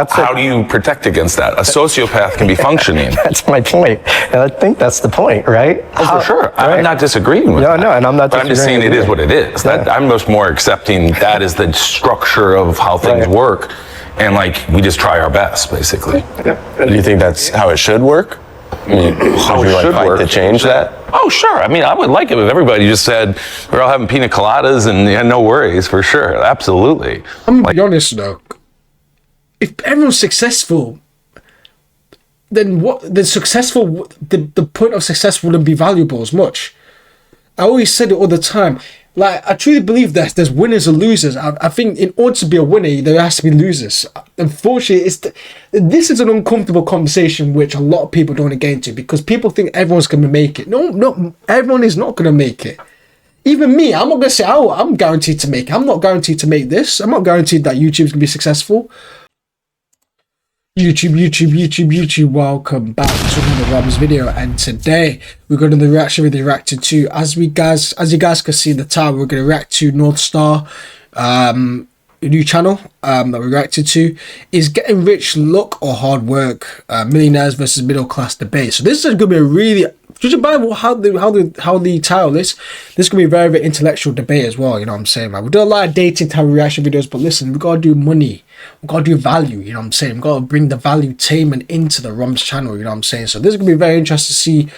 How do you protect against that? A sociopath can be functioning. That's my point. And I think that's the point, right? For sure. Right? I'm not disagreeing with that. No, and I'm not But I'm just saying it is what it is. That, I'm just more accepting that is the structure of how things work. And like, we just try our best, basically. Do you think that's how it should work? How it should work to change that? Oh, sure. I mean, I would like it if everybody just said, we're all having pina coladas and yeah, no worries, for sure. Absolutely. I'm going to be honest though. If everyone's successful, then the point of success wouldn't be valuable as much. I always said it all the time. Like, I truly believe that there's winners and losers. I think in order to be a winner, there has to be losers. Unfortunately, this is an uncomfortable conversation which a lot of people don't want to get into, because people think everyone's going to make it. No, everyone is not going to make it. Even me, I'm not going to say, oh, I'm guaranteed to make it. I'm not guaranteed to make this. I'm not guaranteed that YouTube's going to be successful. YouTube, welcome back to another Romz video, and today we're going to do the reaction video reacted to, as you guys can see in the title, we're going to react to North Star, a new channel that we reacted to, is Getting Rich Luck or Hard Work, Millionaires versus Middle Class Debate. So this is going to be a really, judging by how the title is, this is going to be a very, very intellectual debate as well, you know what I'm saying, man. We do a lot of dating type of reaction videos, but listen, we got to do money, we got to do value, you know what I'm saying, we got to bring the valuetainment into the Romz channel, you know what I'm saying. So this is going to be very interesting to see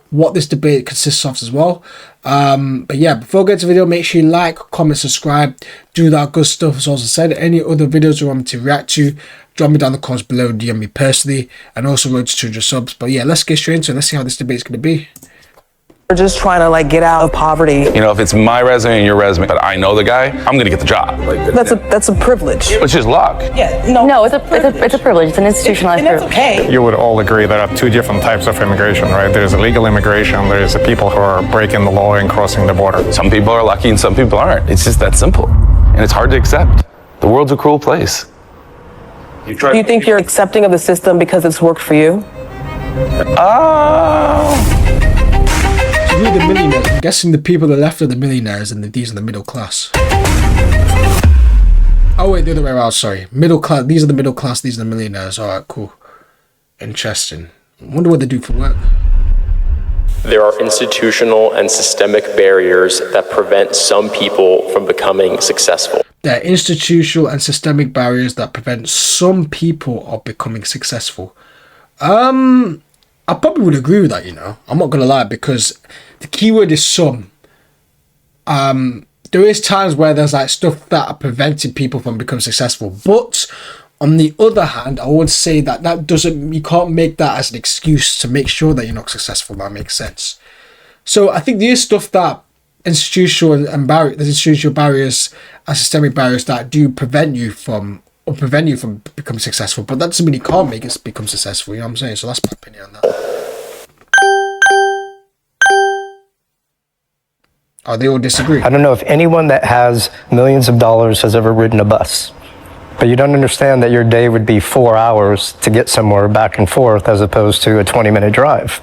what this debate consists of as well. But yeah, before we get to the video, make sure you like, comment, subscribe, do that good stuff. As also said, any other videos you want me to react to, drop me down the comments below, DM me personally, and also road to 200 subs. But yeah, let's get straight into it. Let's see how this debate is going to be. We're just trying to like get out of poverty. You know, if it's my resume and your resume, but I know the guy, I'm going to get the job. Like, That's a privilege. it's just luck. Yeah, No, it's a privilege. It's an institutionalized and that's privilege. okay. You would all agree there are two different types of immigration, right? There's illegal immigration, there's the people who are breaking the law and crossing the border. Some people are lucky and some people aren't. It's just that simple. And it's hard to accept. The world's a cruel place. Do you think you're accepting of the system because it's worked for you? Who are the millionaires? I'm guessing the people that left are the millionaires and these are the middle class. Oh wait, the other way around, sorry. Middle class, these are the middle class, these are the millionaires. Alright, cool. Interesting. I wonder what they do for work. There are institutional and systemic barriers that prevent some people from becoming successful. There are institutional and systemic barriers that prevent some people of becoming successful. I probably would agree with that, you know. I'm not going to lie, because the keyword is some. There is times where there's like stuff that are preventing people from becoming successful. But on the other hand, I would say that doesn't, you can't make that as an excuse to make sure that you're not successful. That makes sense. So I think there is stuff that institutional there's institutional barriers and systemic barriers that do prevent you from becoming successful, but that doesn't mean you can't make it become successful, you know what I'm saying? So that's my opinion on that. Oh, they all disagree. I don't know if anyone that has millions of dollars has ever ridden a bus, but you don't understand that your day would be 4 hours to get somewhere back and forth as opposed to a 20-minute drive.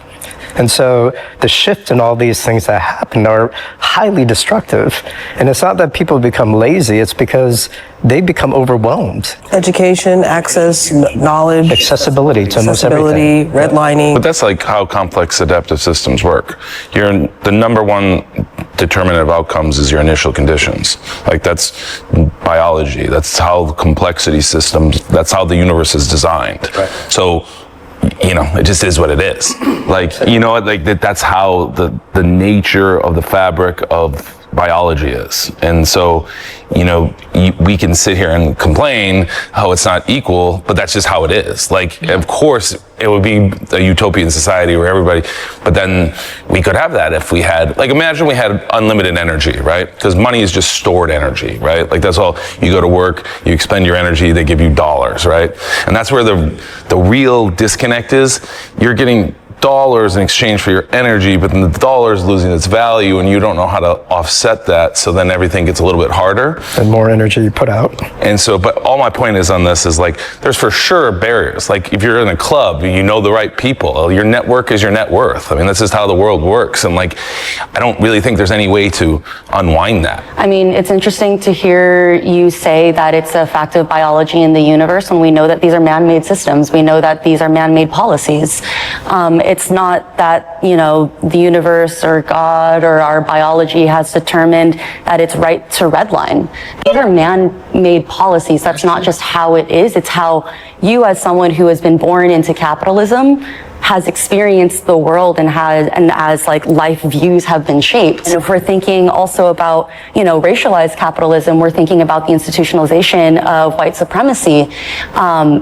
And so the shift in all these things that happen are highly destructive. And it's not that people become lazy, it's because they become overwhelmed. Education, access, knowledge, Accessibility to almost everything. redlining. But that's like how complex adaptive systems work. The number one determinant of outcomes is your initial conditions. Like, that's biology. That's how the complexity systems, that's how the universe is designed. Right. So, you know, it just is what it is. Like, you know, like that's how the nature of the fabric of biology is. And so, you know, we can sit here and complain how it's not equal, but that's just how it is. Like, of course, it would be a utopian society where everybody, but then we could have that if we had, like, imagine we had unlimited energy, right? Because money is just stored energy, right? Like, that's all. You go to work, you expend your energy, they give you dollars, right? And that's where the real disconnect is. You're getting dollars in exchange for your energy, but then the dollar is losing its value and you don't know how to offset that. So then everything gets a little bit harder. And more energy you put out. And so, but all my point is on this is like, there's for sure barriers. Like if you're in a club, you know the right people, your network is your net worth. I mean, this is how the world works. And like, I don't really think there's any way to unwind that. I mean, it's interesting to hear you say that it's a fact of biology in the universe, when we know that these are man-made systems. We know that these are man-made policies. It's not that, you know, the universe or God or our biology has determined that it's right to redline. These are man-made policies. That's not just how it is. It's how you, as someone who has been born into capitalism, has experienced the world and as like life views have been shaped. And if we're thinking also about, you know, racialized capitalism, we're thinking about the institutionalization of white supremacy.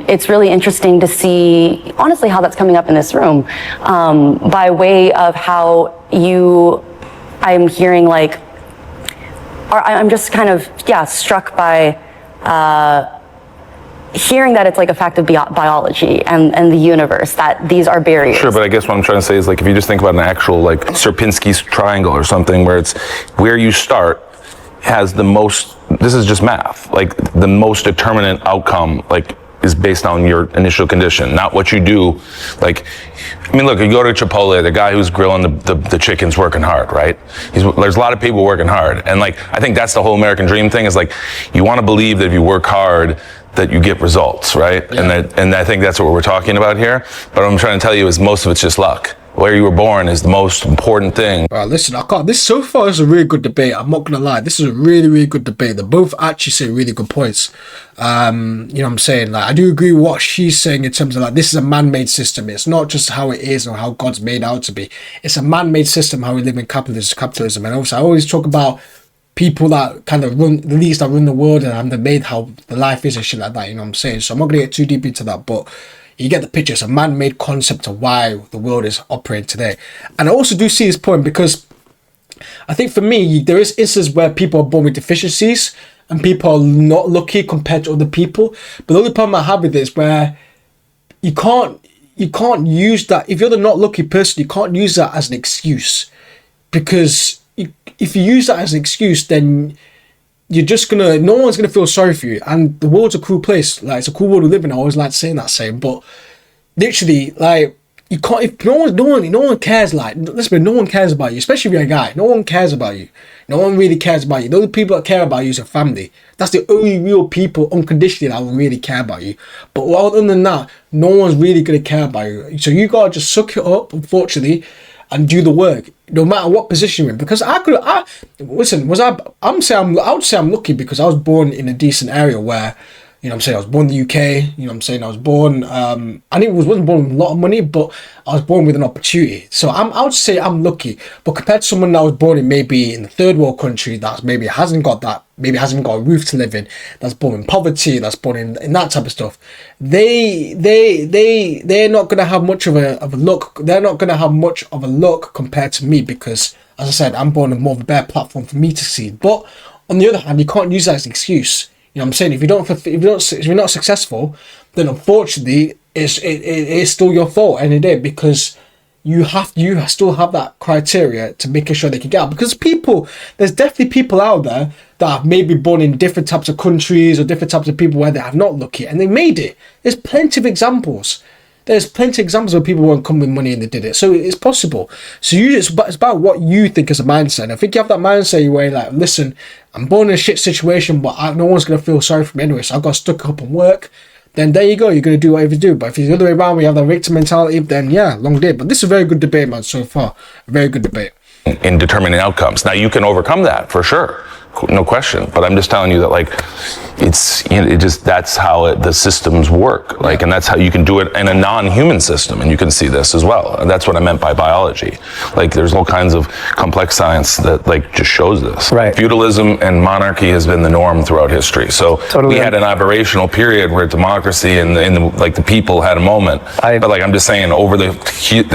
It's really interesting to see, honestly, how that's coming up in this room, by way of how I'm hearing like, or I'm just kind of, struck by, hearing that it's like a fact of biology and the universe, that these are barriers. Sure, but I guess what I'm trying to say is like, if you just think about an actual like Sierpinski's triangle or something, where it's where you start has the most, this is just math, like the most determinant outcome, like is based on your initial condition, not what you do. Like, I mean, look, you go to Chipotle, the guy who's grilling the chicken's working hard, right? There's a lot of people working hard. And like, I think that's the whole American dream thing, is like, you want to believe that if you work hard, that you get results, right? Yeah. And I think that's what we're talking about here. But what I'm trying to tell you is most of it's just luck. Where you were born is the most important thing. Right, listen, so far is a really good debate. I'm not gonna lie, this is a really, really good debate. They both actually say really good points. You know what I'm saying? Like, I do agree with what she's saying in terms of like, this is a man-made system. It's not just how it is or how God's made out to be. It's a man-made system, how we live in capitalism. And also, I always talk about people that kind of run the world and have made how the life is and shit like that, you know what I'm saying? So I'm not going to get too deep into that, but you get the picture. It's a man-made concept of why the world is operating today. And I also do see his point, because I think for me, there is instances where people are born with deficiencies and people are not lucky compared to other people. But the only problem I have with it is where you can't use that. If you're the not lucky person, you can't use that as an excuse, because if you use that as an excuse, then you're just no one's gonna feel sorry for you. And the world's a cool place. Like, it's a cool world to live in. I always like saying that saying, but literally, like, you can't, if no one cares, like, listen, no one cares about you, especially if you're a guy. No one cares about you. No one really cares about you. The only people that care about you is your family. That's the only real people unconditionally that will really care about you. But other than that, no one's really gonna care about you. So you gotta just suck it up, unfortunately, and do the work, no matter what position you're in. Because I would say I'm lucky, because I was born in a decent area where, you know what I'm saying, I was born in the UK, you know what I'm saying, I was born, wasn't born with a lot of money, but I was born with an opportunity. So I would say I'm lucky. But compared to someone that was born in maybe in a third world country that maybe hasn't got a roof to live in, that's born in poverty, that's born in that type of stuff, they're not gonna have much of a luck. They're not gonna have much of a luck compared to me, because, as I said, I'm born on more of a bare platform for me to succeed. But on the other hand, you can't use that as an excuse. You know what I'm saying? If you're not successful, then unfortunately it's still your fault any day, because you still have that criteria to making sure they can get out. Because there's definitely people out there that have maybe born in different types of countries or different types of people where they have not lucky and they made it. There's plenty of examples. There's plenty of examples where people won't come with money and they did it. So it's possible. So it's about what you think is a mindset. And I think you have that mindset where you're like, listen, I'm born in a shit situation, but no one's going to feel sorry for me anyway. So I've got to stuck up and work. Then there you go. You're going to do whatever you do. But if it's the other way around, where you have that victim mentality, then yeah, long day. But this is a very good debate, man, so far. A very good debate. In determining outcomes. Now, you can overcome that for sure. No question. But I'm just telling you that, like, that's how the systems work. Like, and that's how you can do it in a non-human system. And you can see this as well. And that's what I meant by biology. Like, there's all kinds of complex science that, like, just shows this. Right. Feudalism and monarchy has been the norm throughout history. So totally. We had an aberrational period where democracy and the people had a moment. But, like, I'm just saying, over the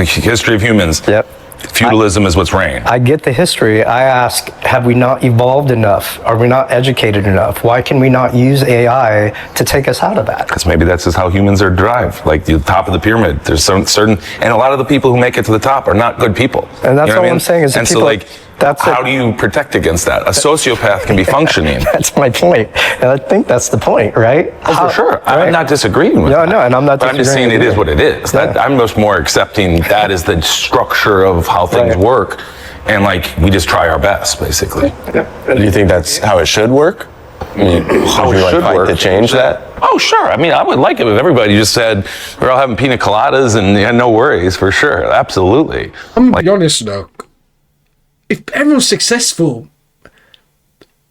history of humans, yep. Feudalism is what's reign. I get the history. I ask, have we not evolved enough? Are we not educated enough? Why can we not use AI to take us out of that? Because maybe that's just how humans are derived. Like the top of the pyramid, there's certain, and a lot of the people who make it to the top are not good people. And that's You know all what I I'm mean? saying is that and so people- like, that's how it. do you protect against that? A sociopath can be functioning. That's my point. And I think that's the point, right? For sure. I'm not disagreeing with that. No, and I'm not But I'm just saying disagreeing it with is you. what it is. That, I'm just more accepting that is the structure of how things Right. work. And like, we just try our best, basically. Do you think that's how it should work? How Would it you like should fight work. to change that? Oh, sure. I mean, I would like it if everybody just said, we're all having pina coladas and yeah, no worries, for sure. Absolutely. I'm gonna be honest though. If everyone's successful,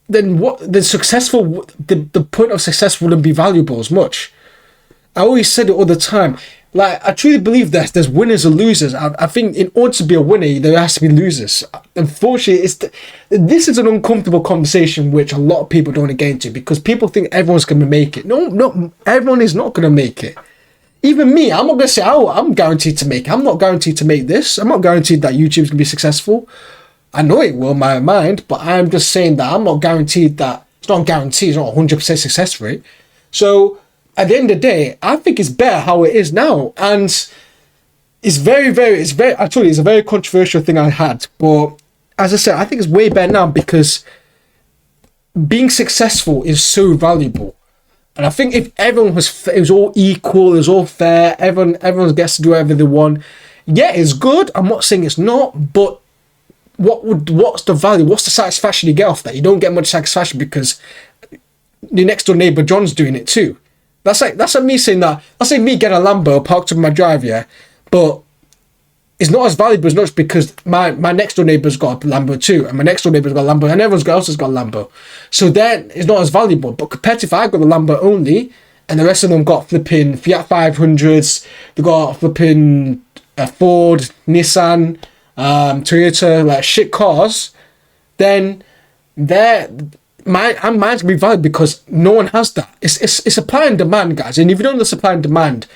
then what? The successful, the point of success wouldn't be valuable as much. I always said it all the time. Like, I truly believe that there's winners and losers. I think in order to be a winner, there has to be losers. Unfortunately, this is an uncomfortable conversation which a lot of people don't want to get into because people think everyone's going to make it. No, everyone is not going to make it. Even me, I'm not going to say, oh, I'm guaranteed to make it. I'm not guaranteed to make this. I'm not guaranteed that YouTube's going to be successful. I know it will in my mind, but I'm just saying that I'm not guaranteed that. It's not a guarantee. It's not a 100% success rate. So at the end of the day, I think it's better how it is now. And it's actually, it's a very controversial thing I had. But as I said, I think it's way better now because being successful is so valuable. And I think if everyone it was all equal, it was all fair, everyone gets to do whatever they want. Yeah, it's good. I'm not saying it's not, but what's the value? What's the satisfaction you get off that? You don't get much satisfaction because your next door neighbor John's doing it too. That's like me saying that. That's like me getting a Lambo parked up in my drive, yeah. But it's not as valuable as much because my next door neighbor's got a Lambo too, and my next door neighbor's got a Lambo, and everyone else has got a Lambo. So then it's not as valuable. But compared to if I got the Lambo only, and the rest of them got flipping Fiat 500s, they got flipping Ford, Nissan, Toyota, like shit cars, then mine's gonna be valid because no one has that. It's supply and demand, guys. And if you don't know the supply and demand,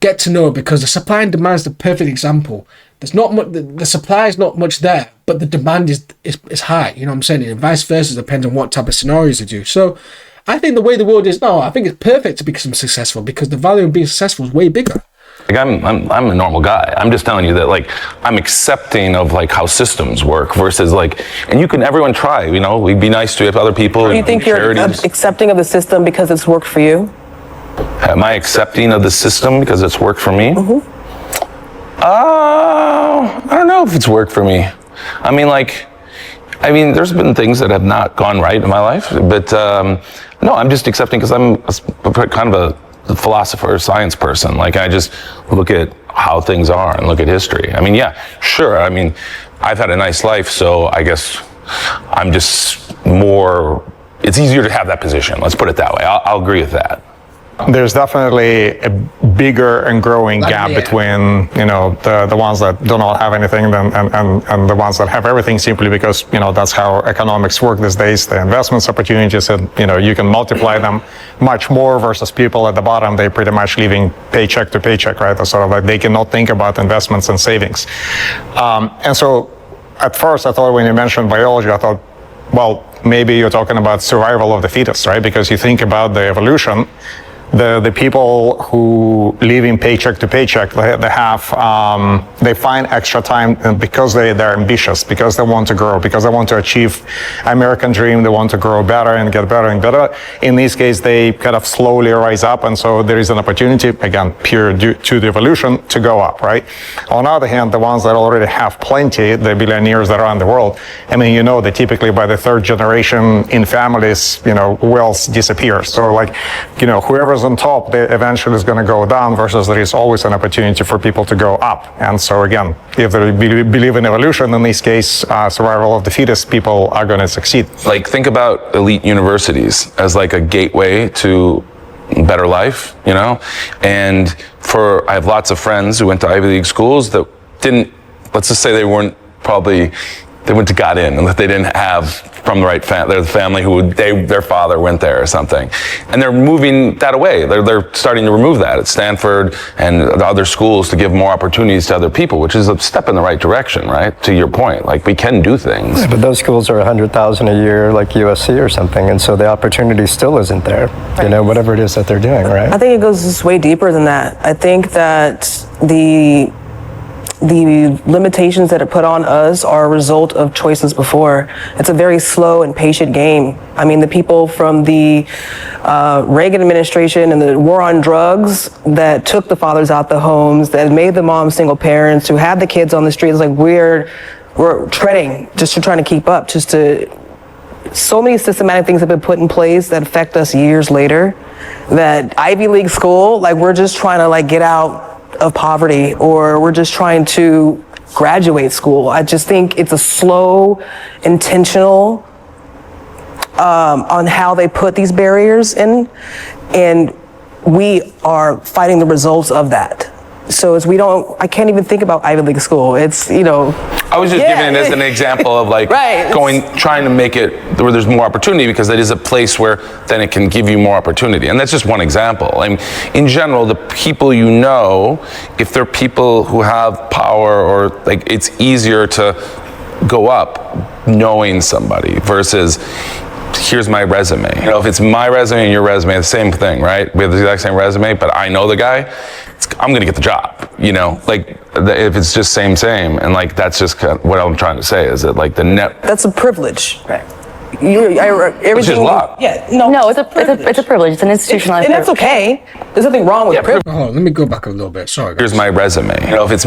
get to know, because the supply and demand is the perfect example. There's not much. The supply is not much there, but the demand is high. You know what I'm saying? And vice versa, depends on what type of scenarios you do. So I think the way the world is now, I think it's perfect to become successful because the value of being successful is way bigger. Like I'm a normal guy. I'm just telling you that like I'm accepting of like how systems work versus like, and everyone try, you know, we'd be nice to other people. Do you think you're accepting of the system because it's worked for you? Am I accepting of the system because it's worked for me? Mm-hmm. I don't know if it's worked for me. I mean, there's been things that have not gone right in my life, but no, I'm just accepting because I'm kind of a philosopher, science person. Like I just look at how things are and look at history. I mean, yeah, sure. I mean, I've had a nice life, so I guess I'm just more, it's easier to have that position. Let's put it that way. I'll agree with that. There's definitely a bigger and growing gap between, you know, the ones that do not have anything and the ones that have everything, simply because, you know, that's how economics work these days. The investments opportunities, and, you know, you can multiply them much more versus people at the bottom. They're pretty much living paycheck to paycheck, right? They're sort of like, they cannot think about investments and savings. And so at first I thought when you mentioned biology, I thought, well, maybe you're talking about survival of the fittest, right? Because you think about the evolution, the people who live in paycheck to paycheck, they find extra time because they're ambitious, because they want to grow, because they want to achieve American dream, they want to grow better and get better and better. In this case, they kind of slowly rise up, and so there is an opportunity, again, pure due to the evolution, to go up, right? On the other hand, the ones that already have plenty, the billionaires that are in the world, I mean, you know, that typically by the third generation in families, you know, wealth disappears. So like, you know, whoever's on top, they eventually is going to go down, versus there is always an opportunity for people to go up. And so again, if they believe in evolution, in this case, survival of the fittest, people are going to succeed. Like think about elite universities as like a gateway to better life, you know? And I have lots of friends who went to Ivy League schools that let's just say they weren't probably they went to got in and that they didn't have from the right family. They're the family their father went there or something. And they're moving that away. They're starting to remove that at Stanford and the other schools to give more opportunities to other people, which is a step in the right direction, right? To your point, like we can do things. Yeah, but those schools are 100,000 a year, like USC or something, and so the opportunity still isn't there. You know, whatever it is that they're doing, right? I think it goes way deeper than that. I think that the limitations that are put on us are a result of choices before. It's a very slow and patient game. I mean, the people from the Reagan administration and the war on drugs that took the fathers out the homes, that made the moms single parents, who had the kids on the streets, like we're treading just to trying to keep up, so many systematic things have been put in place that affect us years later. That Ivy League school, like we're just trying to like get out of poverty, or we're just trying to graduate school. I just think it's a slow, intentional on how they put these barriers in, and we are fighting the results of that. So I can't even think about Ivy League school. It's, you know. I was just giving it as an example of like Right. trying to make it where there's more opportunity, because it is a place where then it can give you more opportunity. And that's just one example. I mean, in general, the people you know, if they're people who have power, or like it's easier to go up knowing somebody versus here's my resume. You know, if it's my resume and your resume, the same thing, right? We have the exact same resume, but I know the guy, I'm going to get the job, you know? Like, if it's just same, and like, that's just kind of what I'm trying to say, is that like the net... That's a privilege. Right. It's just luck. Yeah, No, it's a privilege. It's an institutionalized and that's privilege. okay. There's nothing wrong with privilege. Oh, let me go back a little bit. Sorry, guys. Here's my resume. You know, if it's...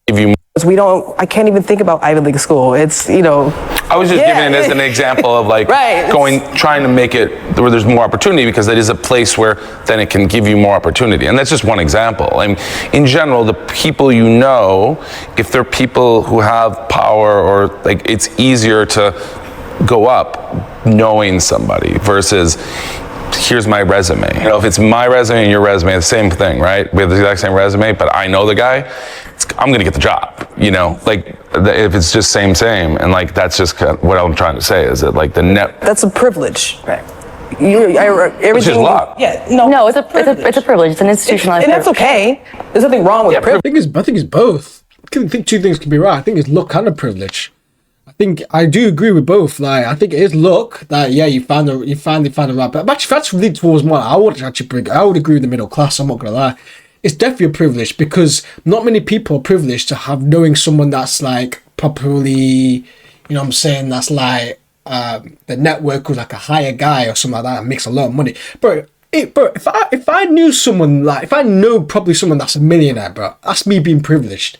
If you... I can't even think about Ivy League school. It's, you know. I was just giving it as an example of like Right. trying to make it where there's more opportunity, because it is a place where then it can give you more opportunity. And that's just one example. I mean, in general, the people you know, if they're people who have power, or like it's easier to go up knowing somebody versus here's my resume. You know, if it's my resume and your resume, the same thing, right? We have the exact same resume, but I know the guy, I'm going to get the job, you know? Like, if it's just same, and like, that's just kind of what I'm trying to say, is that like the net... That's a privilege. Right. It's just luck. Yeah. No, it's a privilege. It's an institutionalized and that's privilege. okay. There's nothing wrong with privilege. I think it's both. I think two things can be right. I think it's luck and a privilege. I think I do agree with both. Like, I think it is luck that you finally found the right. But actually, if that's lead towards one, I would agree with the middle class. I'm not gonna lie. It's definitely a privilege, because not many people are privileged to have knowing someone that's like properly, you know what I'm saying, that's like the network was like a higher guy or something like that and makes a lot of money. Bro, if I knew someone, like if I know probably someone that's a millionaire, bro, that's me being privileged.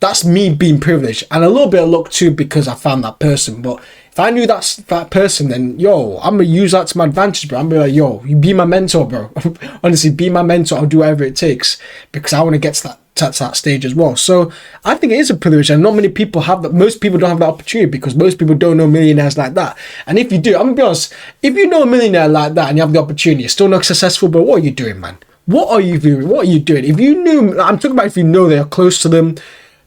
That's me being privileged, and a little bit of luck too, because I found that person. But if I knew that's that person, then I'm gonna use that to my advantage, bro. I'm gonna be like, you be my mentor, bro. Honestly, be my mentor. I'll do whatever it takes, because I want to get to that stage as well. So I think it is a privilege, and not many people have that. Most people don't have that opportunity, because most people don't know millionaires like that. And if you do, I'm gonna be honest, if you know a millionaire like that and you have the opportunity, you're still not successful, but what are you doing, man? What are you doing? What are you doing? If you knew, I'm talking about if you know they're close to them,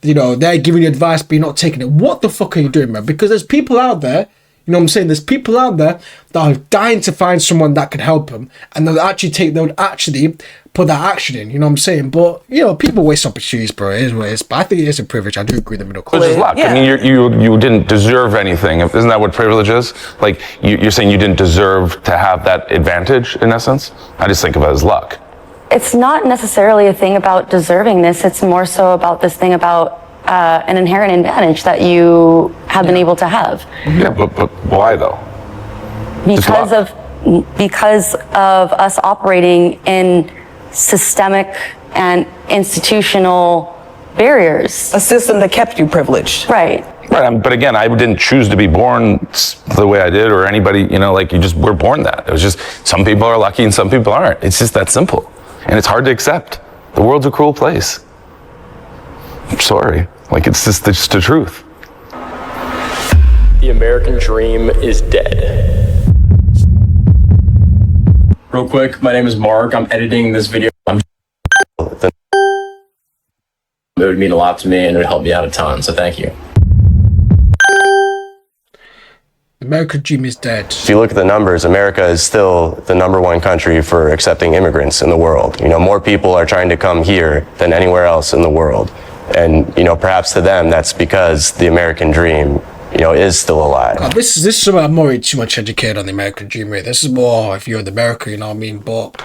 you know, they're giving you advice, but you're not taking it. What the fuck are you doing, man? Because there's people out there, you know what I'm saying? There's people out there that are dying to find someone that can help them, and they would actually put that action in, you know what I'm saying? But, you know, people waste opportunities, bro. It is what it is. But I think it is a privilege. I do agree with the middle class. Which is luck. Yeah. I mean, you didn't deserve anything. Isn't that what privilege is? Like, you're saying you didn't deserve to have that advantage, in essence? I just think of it as luck. It's not necessarily a thing about deserving this. It's more so about this thing about an inherent advantage that you have been able to have. Yeah, but why though? Because of us operating in systemic and institutional barriers. A system that kept you privileged. Right. Right, but again, I didn't choose to be born the way I did, or anybody, you know, like we're born that. It was just, some people are lucky and some people aren't. It's just that simple. And it's hard to accept. The world's a cruel place. I'm sorry. Like, it's just the truth. The American dream is dead. Real quick, my name is Mark. I'm editing this video. It would mean a lot to me, and it would help me out a ton, so thank you. American dream is dead. If you look at the numbers, America is still the #1 country for accepting immigrants in the world. You know, more people are trying to come here than anywhere else in the world. And, you know, perhaps to them, that's because the American dream, you know, is still alive. God, this is somewhere I'm already too much educated on the American dream, right? This is more if you're in America, you know what I mean? But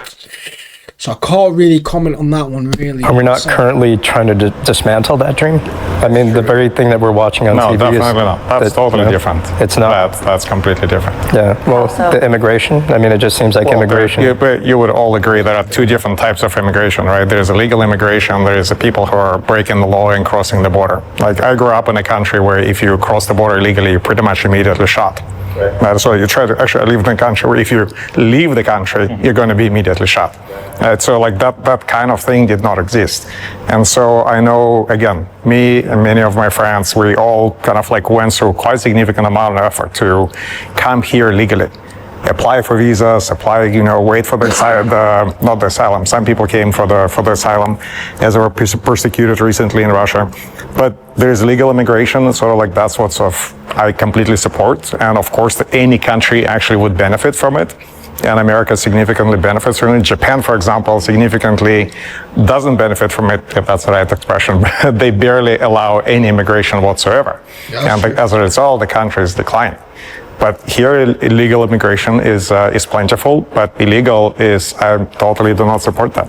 so I can't really comment on that one, really. Are we not currently trying to dismantle that dream? I mean, the very thing that we're watching on TV definitely is... not. That's totally different. It's not. That's completely different. Yeah, well, the immigration, I mean, it just seems like immigration. But you would all agree there are two different types of immigration, right? There's illegal immigration, there is the people who are breaking the law and crossing the border. Like, I grew up in a country where if you cross the border illegally, you're pretty much immediately shot. Right. So you try to actually live in a country where if you leave the country, you're going to be immediately shot. So like that kind of thing did not exist. And so I know, again, me and many of my friends, we all kind of like went through quite a significant amount of effort to come here legally. Apply for visas, you know, wait for not the asylum. Some people came for the asylum as they were persecuted recently in Russia. But there's legal immigration, sort of like that's what sort of I completely support. And of course, any country actually would benefit from it. And America significantly benefits from it. Japan, for example, significantly doesn't benefit from it, if that's the right expression. They barely allow any immigration whatsoever. Yes. And as a result, the country is declining. But here, illegal immigration is plentiful, but illegal is, I totally do not support that.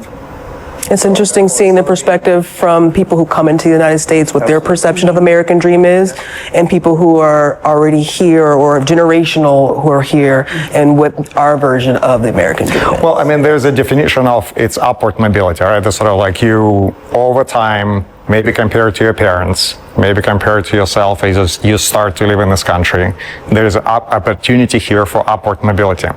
It's interesting seeing the perspective from people who come into the United States, what their perception of American dream is, and people who are already here or generational who are here, and what our version of the American dream is. Well, I mean, there's a definition of its upward mobility, right? It's sort of like you, over time, maybe compared to your parents, maybe compared to yourself as you start to live in this country, there's an opportunity here for upward mobility,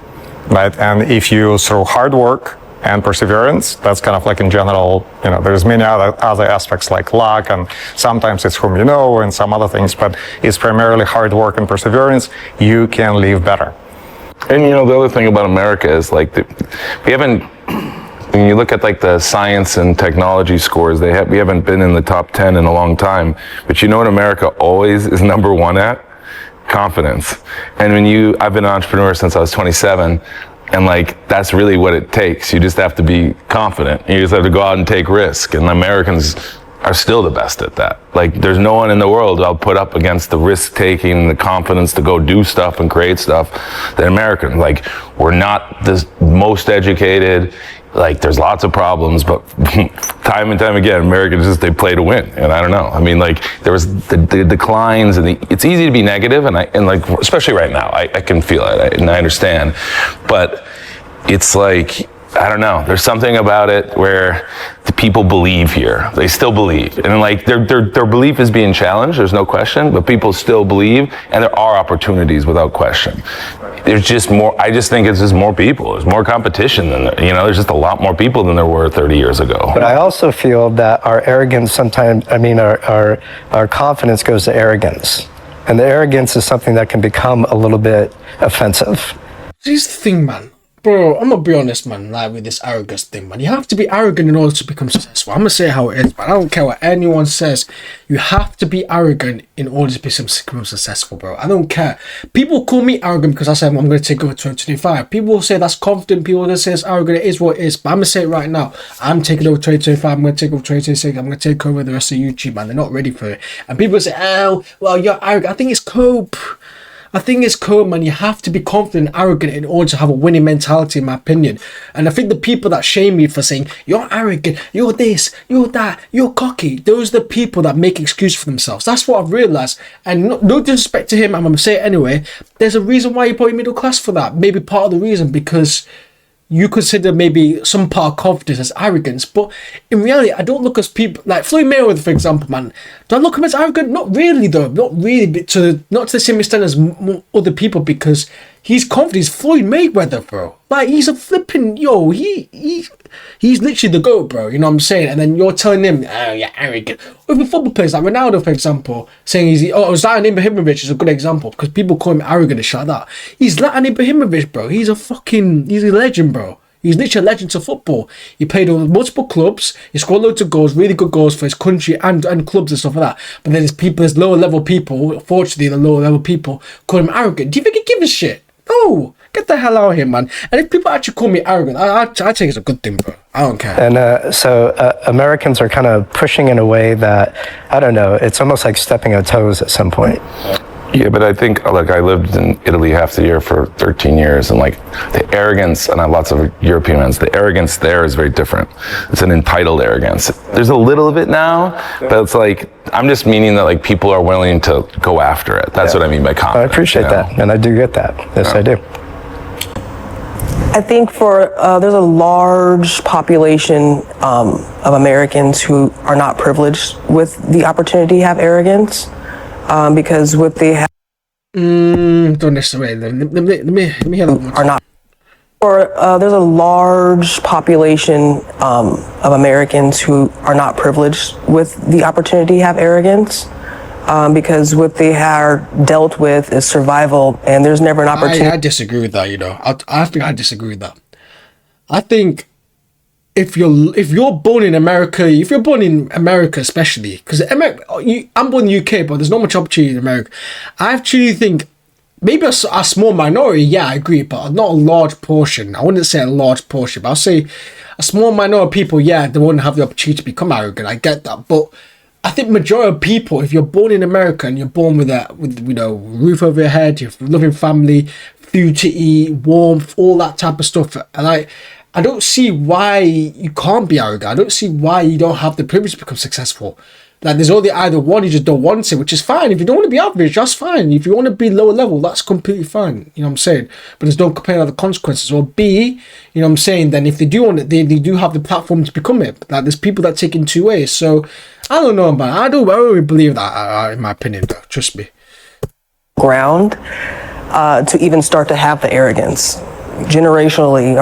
right? And if you, through hard work and perseverance, that's kind of like in general, you know, there's many other aspects like luck, and sometimes it's whom you know and some other things, but it's primarily hard work and perseverance, you can live better. And you know, the other thing about America is like, we haven't, when you look at like the science and technology scores, we haven't been in the top 10 in a long time. But you know what America always is #1 at? Confidence. And I've been an entrepreneur since I was 27. And like, that's really what it takes. You just have to be confident. You just have to go out and take risk. And Americans are still the best at that. Like, there's no one in the world I'll put up against the risk taking, the confidence to go do stuff and create stuff than Americans. Like, we're not the most educated. Like, there's lots of problems, but time and time again, Americans they play to win. And I don't know. I mean, like, there was the declines, and it's easy to be negative, and like, especially right now, I can feel it, and I understand. But it's like, I don't know. There's something about it where the people believe here. They still believe, and like their belief is being challenged. There's no question, but people still believe, and there are opportunities without question. There's just more. I just think it's just more people. There's more competition than there's just a lot more people than there were 30 years ago. But I also feel that our arrogance sometimes. I mean, our confidence goes to arrogance, and the arrogance is something that can become a little bit offensive. Here's the thing, man. Bro, I'm gonna be honest, man, like with this arrogance thing, man. You have to be arrogant in order to become successful. I'm gonna say how it is, but I don't care what anyone says. You have to be arrogant in order to become successful, bro. I don't care. People call me arrogant because I say I'm gonna take over 2025. People will say that's confident. People will say it's arrogant. It is what it is. But I'm gonna say it right now. I'm taking over 2025. I'm gonna take over 2026. I'm gonna take over the rest of YouTube, man. They're not ready for it. And people say, oh, well, you're arrogant. I think it's cope. I think it's cool, man. You have to be confident and arrogant in order to have a winning mentality, in my opinion. And I think the people that shame me for saying, you're arrogant, you're this, you're that, you're cocky, those are the people that make excuses for themselves. That's what I've realised. And no disrespect to him, I'm going to say it anyway. There's a reason why you're probably middle class for that. Maybe part of the reason because you consider maybe some part of confidence as arrogance, but in reality, I don't look as people like Floyd Mayweather, for example, man. Do I look at him as arrogant? Not really, though. Not really, not to the same extent as other people, because he's confident. He's Floyd Mayweather, bro. Like, he's a flipping he's literally the GOAT, bro. You know what I'm saying? And then you're telling him, oh, you're arrogant. With football players like Ronaldo, for example, saying Zlatan Ibrahimovic is a good example because people call him arrogant and shit like that. He's Zlatan Ibrahimovic, bro. He's a legend, bro. He's literally a legend to football. He played on multiple clubs. He scored loads of goals, really good goals for his country and clubs and stuff like that. But then there's lower level people, unfortunately, the lower level people call him arrogant. Do you think he gives a shit? No. Get the hell out of here, man. And if people actually call me arrogant, I think it's a good thing, bro. I don't care. And so Americans are kind of pushing in a way that, I don't know, it's almost like stepping on toes at some point. Yeah, but I think, like, I lived in Italy half the year for 13 years, and like the arrogance, and I have lots of European friends, the arrogance there is very different. It's an entitled arrogance. There's a little of it now, but it's like, I'm just meaning that like people are willing to go after it. That's what I mean by confidence. I appreciate that, and I do get that. Yes, I do. I think there's a large population of Americans who are not privileged with the opportunity to have arrogance, because what they have don't necessarily. Let me hear that one. are not. There's a large population of Americans who are not privileged with the opportunity to have arrogance, because what they are dealt with is survival, and there's never an opportunity. I disagree with that. You know, I think I disagree with that. I think if you're born in America, especially because I'm born in the UK, but there's not much opportunity in America. I actually think maybe a small minority. Yeah, I agree, but not a large portion. I wouldn't say a large portion, but I'll say a small minority of people. Yeah, they won't have the opportunity to become arrogant. I get that, but I think majority of people, if you're born in America and you're born with roof over your head, you have a loving family, food to eat, warmth, all that type of stuff, and I don't see why you can't be arrogant. I don't see why you don't have the privilege to become successful. Like, there's only either one, you just don't want it, which is fine. If you don't want to be average, that's fine. If you want to be lower level, that's completely fine. You know what I'm saying? But just don't complain about the consequences. Or B, you know what I'm saying, then if they do want it, they do have the platform to become it. Like, there's people that take it in two ways. So, I don't know, man. I don't really believe that, in my opinion, though. Trust me. Ground to even start to have the arrogance. Generationally,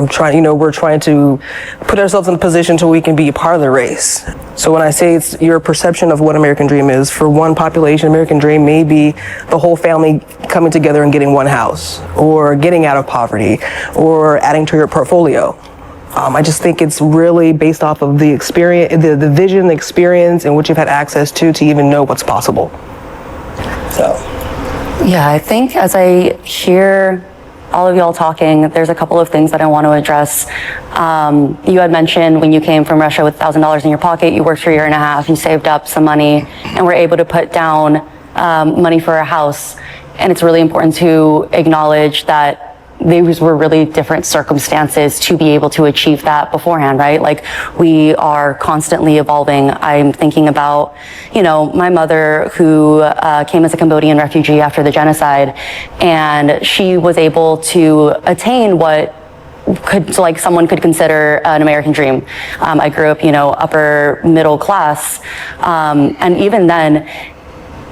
we're trying to put ourselves in a position to where we can be a part of the race. So when I say it's your perception of what American dream is, for one population, American dream may be the whole family coming together and getting one house, or getting out of poverty, or adding to your portfolio. I just think it's really based off of the experience, the vision, the experience in which you've had access to even know what's possible. So. Yeah, I think as I hear all of y'all talking, there's a couple of things that I want to address. You had mentioned when you came from Russia with $1,000 in your pocket, you worked for a year and a half, you saved up some money, and were able to put down money for a house. And it's really important to acknowledge that these were really different circumstances to be able to achieve that beforehand, right? Like, we are constantly evolving. I'm thinking about, my mother who came as a Cambodian refugee after the genocide, and she was able to attain what someone could consider an American dream. I grew up, upper middle class, and even then,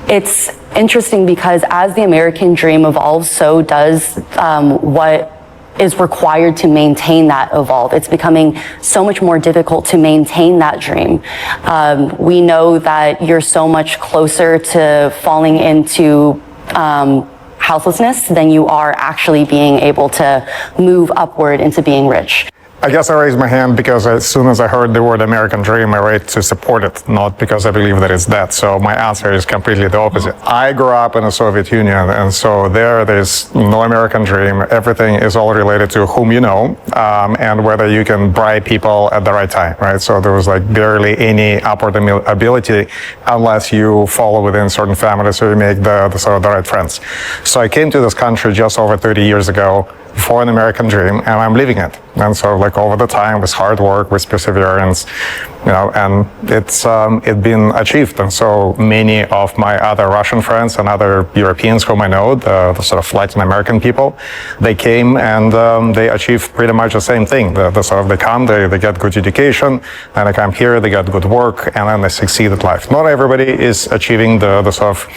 it's interesting because as the American dream evolves, so does what is required to maintain that evolve. It's becoming so much more difficult to maintain that dream. We know that you're so much closer to falling into houselessness than you are actually being able to move upward into being rich. I guess I raised my hand because as soon as I heard the word American dream, I raised to support it, not because I believe that it's that. So my answer is completely the opposite. I grew up in the Soviet Union, and so there's no American dream. Everything is all related to whom you know, and whether you can bribe people at the right time, right? So there was like barely any upward ability unless you fall within certain families, so you make the right friends. So I came to this country just over 30 years ago for an American dream, and I'm living it. And so, like, over the time, with hard work, with perseverance, and it's been achieved. And so many of my other Russian friends and other Europeans whom I know, the sort of Latin American people, they came and they achieved pretty much the same thing. They come, they get good education, and they come here, they get good work, and then they succeed at life. Not everybody is achieving the sort of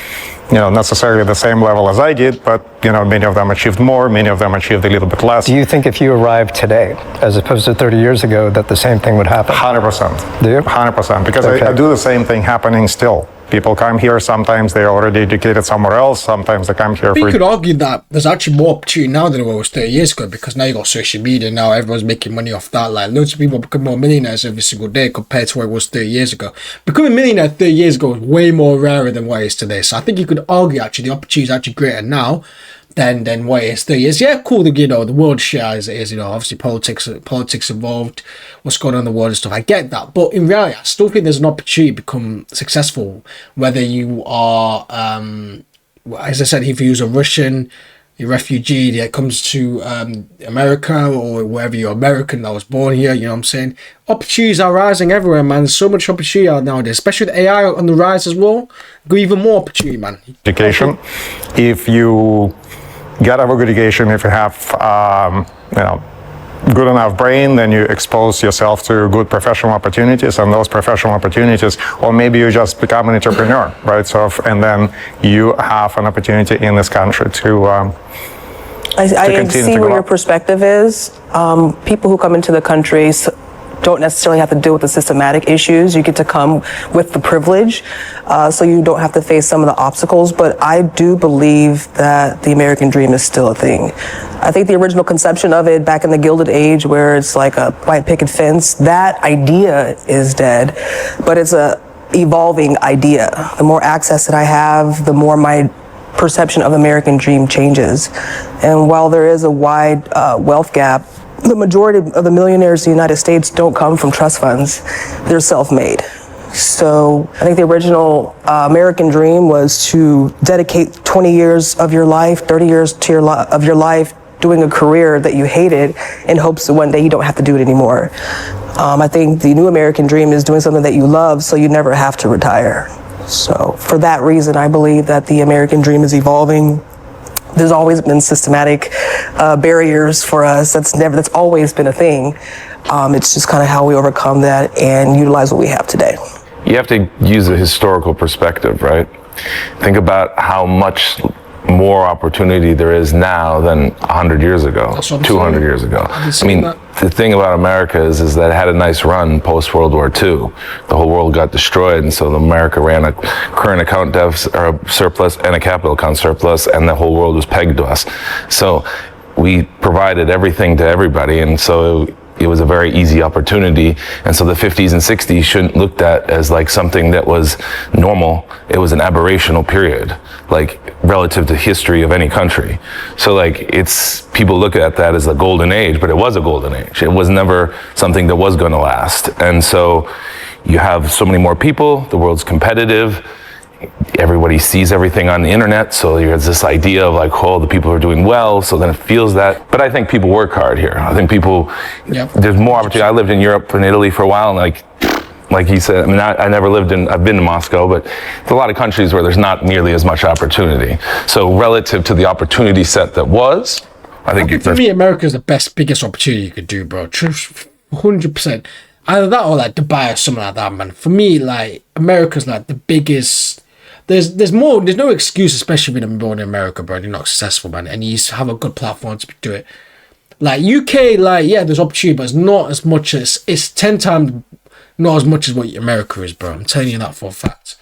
necessarily the same level as I did, but, many of them achieved more, many of them achieved a little bit less. Do you think if you arrived today, as opposed to 30 years ago, that the same thing would happen? 100%. Do you? 100%, because Okay. I do the same thing happening still. People come here, sometimes they're already educated somewhere else, sometimes they come here But for... you could argue that there's actually more opportunity now than there was 30 years ago, because now you got social media, now everyone's making money off that. Like, loads of people become more millionaires every single day compared to what it was 30 years ago. Becoming a millionaire 30 years ago was way more rarer than what it is today. So I think you could argue actually the opportunity is actually greater now than what it is 30 years. Yeah, cool, the world shit as it is, obviously politics involved, what's going on in the world and stuff. I get that. But in reality, I still think there's an opportunity to become successful, whether you are, as I said, if you're a Russian, a refugee that comes to America, or wherever you're American that was born here, you know what I'm saying? Opportunities are rising everywhere, man. There's so much opportunity out nowadays, especially with AI on the rise as well. Go even more opportunity, man. Education. If you get a good education, if you have, good enough brain, then you expose yourself to good professional opportunities, and those professional opportunities, or maybe you just become an entrepreneur, right? So, and then you have an opportunity in this country to I see where your perspective is. People who come into the country don't necessarily have to deal with the systematic issues. You get to come with the privilege, so you don't have to face some of the obstacles. But I do believe that the American dream is still a thing. I think the original conception of it back in the Gilded Age, where it's like a white picket fence, that idea is dead, but it's a evolving idea. The more access that I have, the more my perception of American dream changes. And while there is a wide wealth gap, the majority of the millionaires in the United States don't come from trust funds. They're self-made. So I think the original American dream was to dedicate 20 years of your life, 30 years to of your life doing a career that you hated in hopes that one day you don't have to do it anymore. I think the new American dream is doing something that you love so you never have to retire. So for that reason, I believe that the American dream is evolving. There's always been systematic barriers for us. That's always been a thing. It's just kind of how we overcome that and utilize what we have today. You have to use a historical perspective, right? Think about how much more opportunity there is now than 100 years ago, 200 years ago. I mean, the thing about America is that it had a nice run post-World War II. The whole world got destroyed, and so America ran a current account deficit, or a surplus, and a capital account surplus, and the whole world was pegged to us. So we provided everything to everybody, and so it was a very easy opportunity. And so the 50s and 60s shouldn't looked at as like something that was normal. It was an aberrational period, like relative to history of any country. So like people look at that as a golden age, but it was a golden age. It was never something that was going to last. And so you have so many more people, the world's competitive, everybody sees everything on the internet, so there's this idea of like, oh, the people are doing well, so then it feels that. But I think people work hard here. I think there's more opportunity. I lived in Europe and Italy for a while, and like he said, I mean, I never I've been to Moscow, but there's a lot of countries where there's not nearly as much opportunity. So relative to the opportunity set that was, I think for me, America is the biggest opportunity you could do, bro. 100%. Either that or like Dubai or something like that, man. For me, like, America's like the biggest. There's no excuse, especially when I'm born in America, bro. You're not successful, man, and you have a good platform to do it. Like UK, like, yeah, there's opportunity, but it's not as much as, it's 10 times not as much as what America is, bro. I'm telling you that for a fact.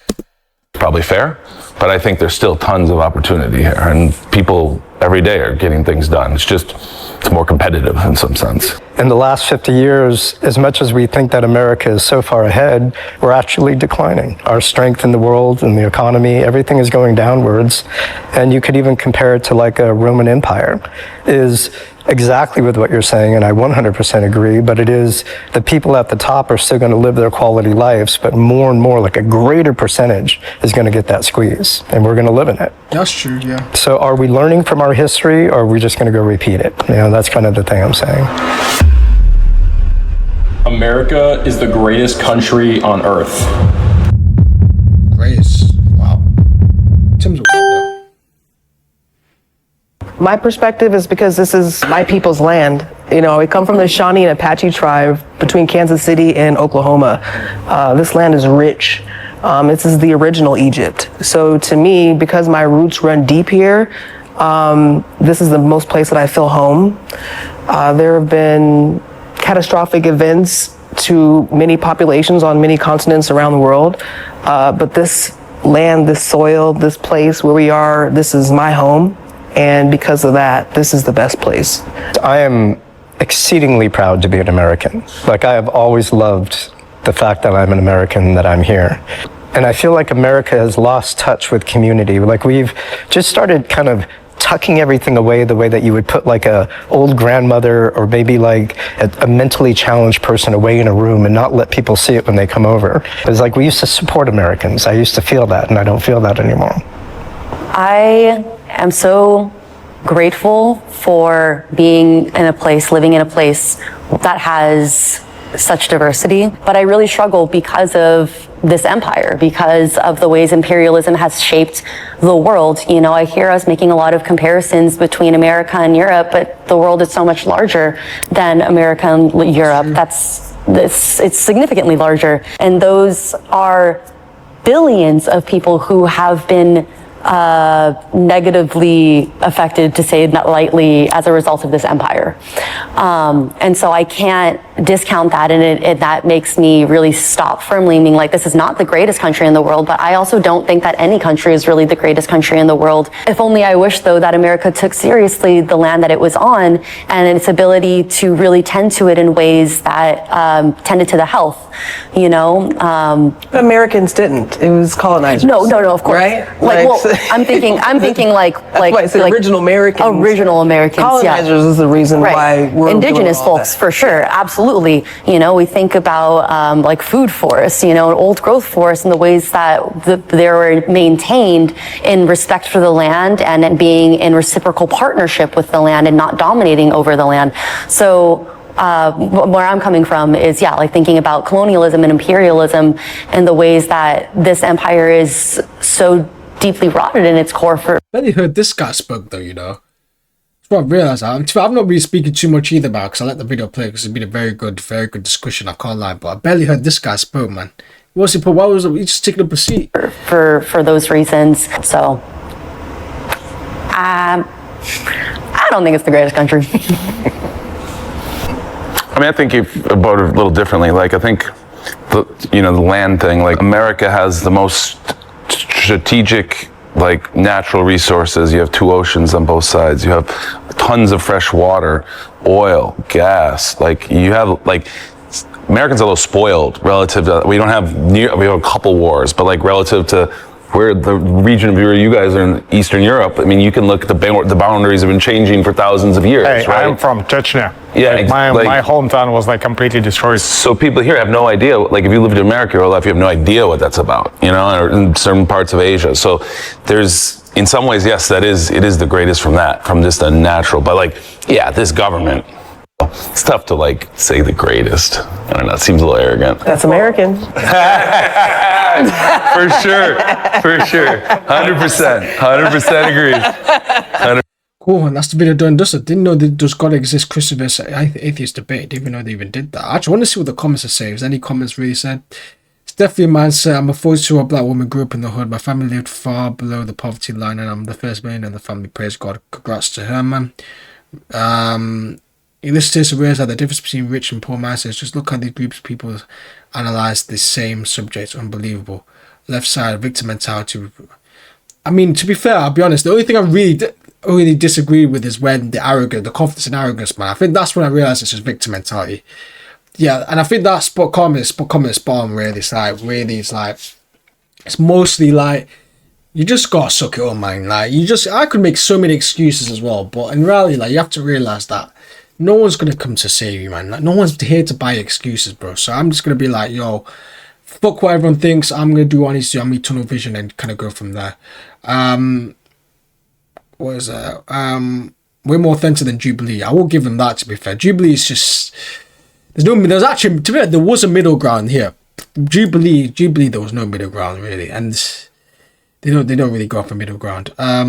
Probably fair, but I think there's still tons of opportunity here, and people every day are getting things done. It's more competitive in some sense. In the last 50 years, as much as we think that America is so far ahead, we're actually declining. Our strength in the world and the economy, everything is going downwards. And you could even compare it to like a Roman Empire. Is exactly with what you're saying, and I 100% agree, but it is the people at the top are still going to live their quality lives, but more and more, like a greater percentage is going to get that squeeze, and we're going to live in it. That's true, yeah. So are we learning from our history, or are we just going to go repeat it? You know, that's kind of the thing I'm saying. America is the greatest country on earth. Greatest? Wow. In terms of what, though? My perspective is because this is my people's land. You know, we come from the Shawnee and Apache tribe between Kansas City and Oklahoma. This land is rich. This is the original Egypt. So to me, because my roots run deep here, this is the most place that I feel home. There have been catastrophic events to many populations on many continents around the world, but this land, this soil, this place where we are, this is my home. And because of that, this is the best place. I am exceedingly proud to be an American. Like, I have always loved the fact that I'm an American, that I'm here. And I feel like America has lost touch with community. Like, we've just started kind of tucking everything away the way that you would put like a old grandmother or maybe like a mentally challenged person away in a room and not let people see it when they come over. It's like we used to support Americans. I used to feel that, and I don't feel that anymore. I am so grateful for being in a place, living in a place that has such diversity, but I really struggle because of this empire, because of the ways imperialism has shaped the world. You know, I hear us making a lot of comparisons between America and Europe, but the world is so much larger than America and Europe. It's significantly larger, and those are billions of people who have been negatively affected, to say that lightly, as a result of this empire. And so I can't discount that, and that makes me really stop firmly being like, this is not the greatest country in the world, but I also don't think that any country is really the greatest country in the world. If only I wish, though, that America took seriously the land that it was on and its ability to really tend to it in ways that tended to the health, you know? Americans didn't. It was colonizers. No, of course. Right? Like, well, I'm thinking like original Americans. Original Americans. Colonizers is the reason why we're indigenous doing all folks, that. for sure, absolutely. You know, we think about like food forests, you know, old growth forests, and the ways that they were maintained in respect for the land and being in reciprocal partnership with the land and not dominating over the land. So where I'm coming from is, like thinking about colonialism and imperialism and the ways that this empire is so deeply rotted in its core. For Then you heard this guy spoke though, you know. That's what I realised. I'm not really speaking too much either about, because I let the video play because it's been a very good discussion, I can't lie, but I barely heard this guy spoke, man. Why was he just taking up a seat? For those reasons. So I don't think it's the greatest country. I mean, I think about it a little differently. Like, I think the land thing, like, America has the most strategic, like, natural resources. You have 2 oceans on both sides. You have tons of fresh water, oil, gas. Like, you have, like, Americans are a little spoiled relative to, we have a couple wars, but like relative to where the region of where you guys are in Eastern Europe, I mean, you can look at the boundaries have been changing for thousands of years, Hey, right? I'm from Chechnya. Yeah, like, my hometown was like completely destroyed. So people here have no idea, like if you lived in America your whole life, you have no idea what that's about, you know, or in certain parts of Asia. So there's, in some ways, yes, it is the greatest from just a natural, but like, yeah, this government, it's tough to like say the greatest. I don't know, it seems a little arrogant. That's American. For sure. 100% agree. Cool, and that's the video done. Just, I didn't know that does God exist Christopher's atheist debate. I didn't even know they even did that. I actually want to see what the comments are saying. Is any comments really said? It's definitely a mindset. I'm a 42-year-old black woman, grew up in the hood. My family lived far below the poverty line, and I'm the first millionaire in the family. Praise God. Congrats to her, man. You listen to this and realize that the difference between rich and poor mindsets. Just look at these groups of people analyze the same subject. Unbelievable. Left side, victim mentality. I mean, to be fair, I'll be honest. The only thing I really disagree with is when the confidence and arrogance, man. I think that's when I realized it's just victim mentality. Yeah, and I think that comment is spot on, really. It's mostly like, you just gotta suck it up, man. Like, I could make so many excuses as well, but in reality, like, you have to realize that no one's gonna come to save you, man. Like, no one's here to buy excuses, bro. So I'm just gonna be like, yo, fuck what everyone thinks. I'm gonna do what I need to do. I'm gonna tunnel vision and kind of go from there. What is that? We're more authentic than Jubilee. I will give them that, to be fair. Jubilee is just, there's actually, to be fair, there was a middle ground here. Jubilee, there was no middle ground really, and they don't really go for middle ground. I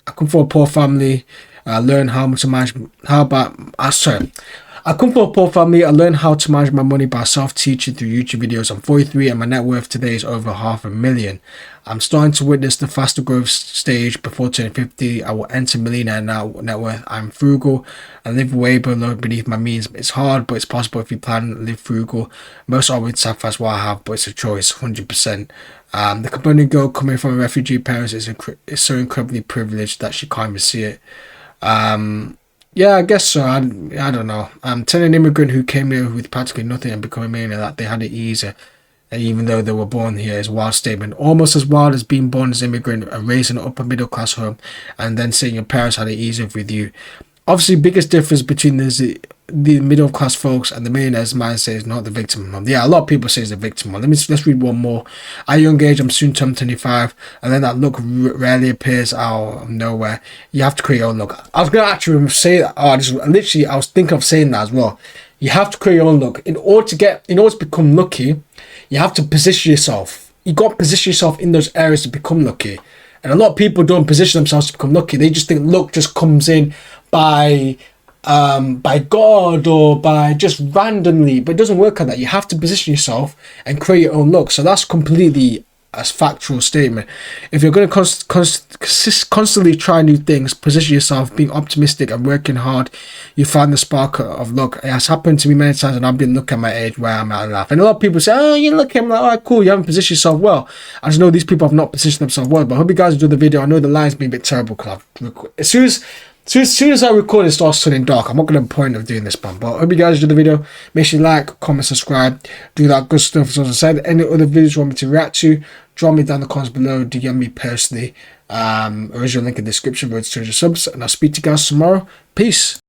come from a poor family. Learn how to manage. I I come from a poor family. I learned how to manage my money by self-teaching through YouTube videos. I'm 43 and my net worth today is over $500,000. I'm starting to witness the faster growth stage before turning 50. I will enter millionaire now net worth. I'm frugal and live way beneath my means. It's hard, but it's possible if you plan to live frugal. Most are with sacrifice what I have, but it's a choice, 100%. The Cambodian girl coming from refugee parents is so incredibly privileged that she can't even see it. Yeah, I guess so. I don't know. Telling an immigrant who came here with practically nothing and becoming a millionaire that they had it easier, even though they were born here, is a wild statement. Almost as wild as being born as an immigrant and raised in an upper middle class home, and then saying your parents had it easier with you. Obviously, biggest difference between the middle class folks and the millionaires mindset is not the victim one. Yeah, a lot of people say it's the victim one. Let's read one more. At a young age, I'm soon turned 25, and then that look rarely appears out of nowhere. You have to create your own look. I was gonna actually say that. I was thinking of saying that as well. You have to create your own look in order to become lucky. You have to position yourself. You got to position yourself in those areas to become lucky. And a lot of people don't position themselves to become lucky. They just think luck just comes in by God or by just randomly, but it doesn't work like that. You have to position yourself and create your own luck. So that's completely a factual statement. If you're going to constantly try new things, position yourself, being optimistic and working hard, you find the spark of luck. It has happened to me many times, and I've been looking at my age where I'm at and laugh. And a lot of people say, "Oh, you're lucky." I'm like, "All right, cool. You haven't positioned yourself well." I just know these people have not positioned themselves well. But I hope you guys enjoyed the video. I know the line's been a bit terrible because as soon as I record, it starts turning dark. I'm not going to point of doing this one, but I hope you guys enjoyed the video. Make sure you like, comment, subscribe, do that good stuff. As I said, any other videos you want me to react to, drop me down in the comments below. DM me personally. Original link in the description. Road to 200 subs, and I'll speak to you guys tomorrow. Peace.